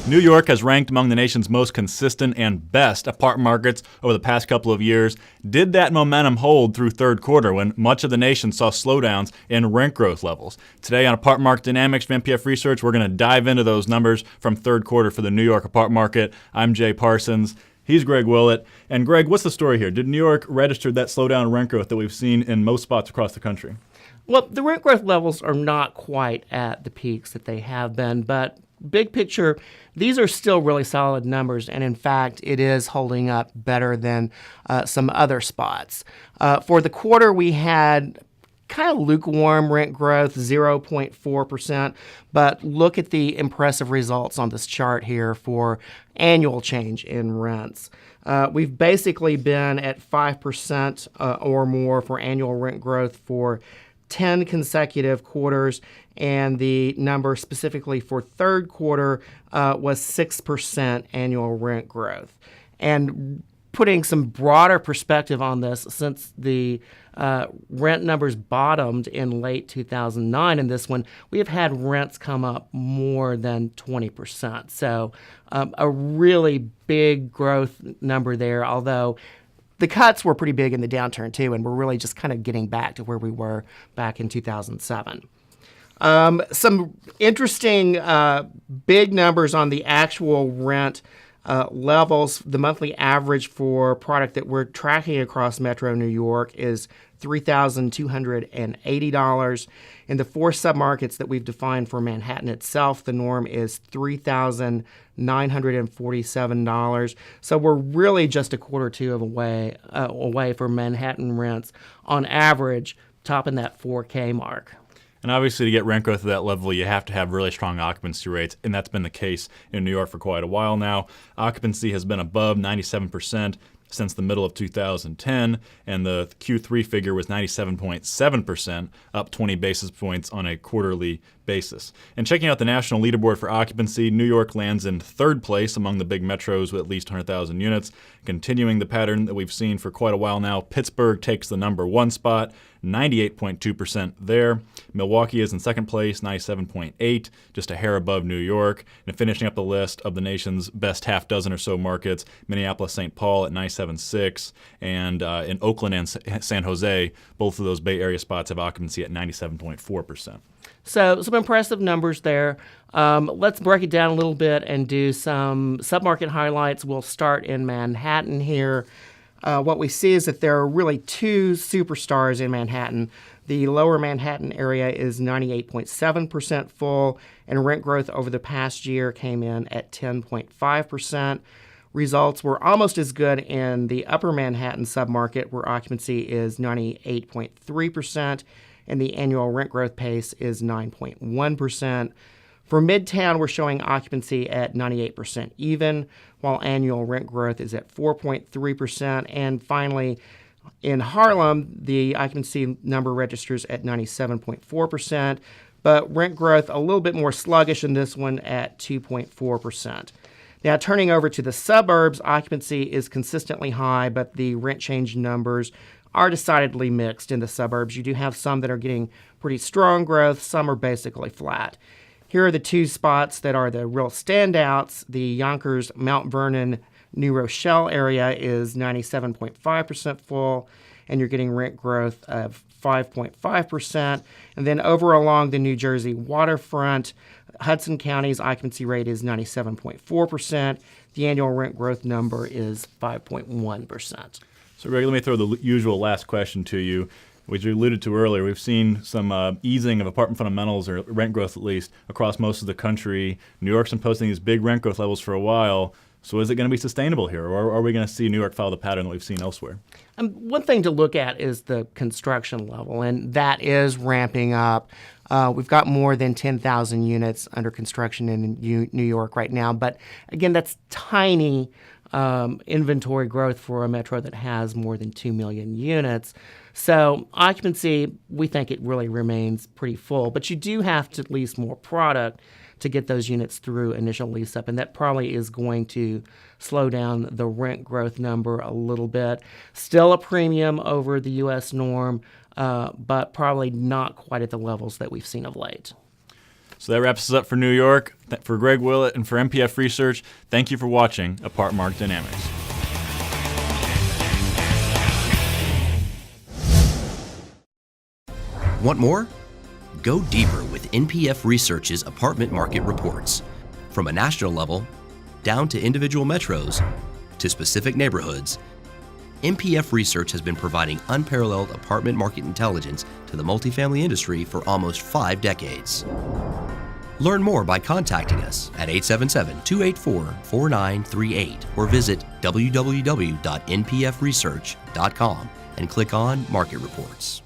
New York has ranked among the nation's most consistent and best apartment markets over the past couple of years. Did that momentum hold through third quarter when much of the nation saw slowdowns in rent growth levels? Today on Apartment Market Dynamics from NPF Research, we're going to dive into those numbers from third quarter for the New York apartment market. I'm Jay Parsons. He's Greg Willett. And Greg, what's the story here? Did New York register that slowdown in rent growth that we've seen in most spots across the country? Well, the rent growth levels are not quite at the peaks that they have been, but big picture, these are still really solid numbers, and in fact, it is holding up better than some other spots. For the quarter, we had kind of lukewarm rent growth, 0.4%, but look at the impressive results on this chart here for annual change in rents. We've basically been at 5% or more for annual rent growth for 10 consecutive quarters, and the number specifically for third quarter was 6% annual rent growth. And putting some broader perspective on this, since the rent numbers bottomed in late 2009 in this one, we have had rents come up more than 20%. So a really big growth number there, although the cuts were pretty big in the downturn too, and we're really just kind of getting back to where we were back in 2007. Some interesting big numbers on the actual rent levels. The monthly average for product that we're tracking across Metro New York is $3,280. In the four submarkets that we've defined for Manhattan itself, the norm is $3,947. So we're really just a quarter or two away from Manhattan rents on average, topping that 4K mark. And obviously, to get rent growth at that level, you have to have really strong occupancy rates, and that's been the case in New York for quite a while now. Occupancy has been above 97% since the middle of 2010, and the Q3 figure was 97.7%, up 20 basis points on a quarterly basis. And checking out the national leaderboard for occupancy, New York lands in third place among the big metros with at least 100,000 units. Continuing the pattern that we've seen for quite a while now, Pittsburgh takes the number one spot, 98.2% there. Milwaukee is in second place, 97.8%, just a hair above New York. And finishing up the list of the nation's best half dozen or so markets, Minneapolis-St. Paul at 97.6%, and in Oakland and San Jose, both of those Bay Area spots have occupancy at 97.4%. So some impressive numbers there. Let's break it down a little bit and do some submarket highlights. We'll start in Manhattan here. What we see is that there are really two superstars in Manhattan. The lower Manhattan area is 98.7% full, and rent growth over the past year came in at 10.5%. Results were almost as good in the upper Manhattan submarket, where occupancy is 98.3%, and the annual rent growth pace is 9.1%. For Midtown, we're showing occupancy at 98% even, while annual rent growth is at 4.3%. And finally, in Harlem, the occupancy number registers at 97.4%, but rent growth a little bit more sluggish in this one at 2.4%. Now, turning over to the suburbs, occupancy is consistently high, but the rent change numbers are decidedly mixed in the suburbs. You do have some that are getting pretty strong growth, some are basically flat. Here are the two spots that are the real standouts. The Yonkers, Mount Vernon, New Rochelle area is 97.5% full, and you're getting rent growth of 5.5%. And then over along the New Jersey waterfront, Hudson County's occupancy rate is 97.4%. The annual rent growth number is 5.1%. So, Greg, let me throw the usual last question to you, which you alluded to earlier. We've seen some easing of apartment fundamentals, or rent growth at least, across most of the country. New York's been posting these big rent growth levels for a while. So is it going to be sustainable here, or are we going to see New York follow the pattern that we've seen elsewhere? One thing to look at is the construction level, and that is ramping up. We've got more than 10,000 units under construction in New York right now. But again, that's tiny inventory growth for a metro that has more than 2 million units. So occupancy, we think it really remains pretty full. But you do have to lease more product to get those units through initial lease up, and that probably is going to slow down the rent growth number a little bit. Still a premium over the U.S. norm, but probably not quite at the levels that we've seen of late. So that wraps us up for New York. For Greg Willett and for MPF Research, thank you for watching Apart Market Dynamics. Want more? Go deeper with NPF Research's apartment market reports. From a national level, down to individual metros, to specific neighborhoods, NPF Research has been providing unparalleled apartment market intelligence to the multifamily industry for almost 5 decades. Learn more by contacting us at 877-284-4938 or visit www.npfresearch.com and click on Market Reports.